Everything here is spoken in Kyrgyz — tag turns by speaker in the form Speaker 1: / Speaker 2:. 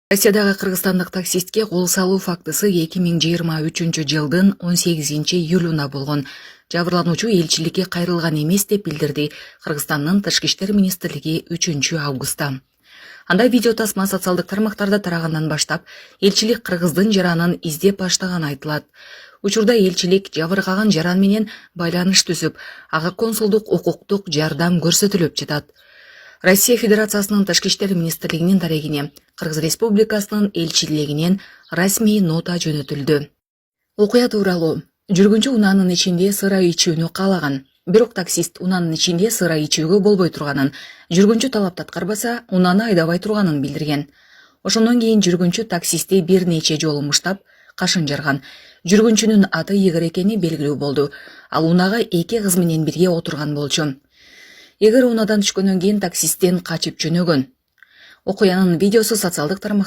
Speaker 1: Россиядагы кыргызстандык таксистке кол салуу фактысы 2023 жылдын 18 июлуна болгон. Жабырлануучу элчиликке кайрылган эмес деп билдирди Кыргызстандын Тышкы иштер министрлиги 3 августта. Анда видео тасма социалдык тармактарда тарагандан баштап элчилик кыргыздын жаранын издеп баштаганы айтылат. Учурда элчилик жабыркаган жаран менен байланыш түзүп, ага консулдук укуктук жардам көрсөтүлүп жатат. Россия Федерациясынын Тышкы иштер министрлигинин дарегине Кыргыз Республикасынын элчилигинен расмий нота жөнөтүлдү. Окуя тууралуу. Жүргүнчү унаанын ичинде сыра ичүүнү каалаган. Бирок таксист унаанын ичинде сыра ичүүгө болбой турганын, жүргүнчү талапты аткарбаса, унааны айдабай турганын билдирген. Ошондон кийин жүргүнчү таксистти бир нече жолу муштап, кашын жарган. Жүргүнчүнүн аты Игорь экени белгилүү болду. Ал унаага 2 кыз менен бирге отурган болчу. Игорь унаадан түшкөндөн кийин таксисттен качып жөнөгөн. Окуянын видеосу социалдык тармакта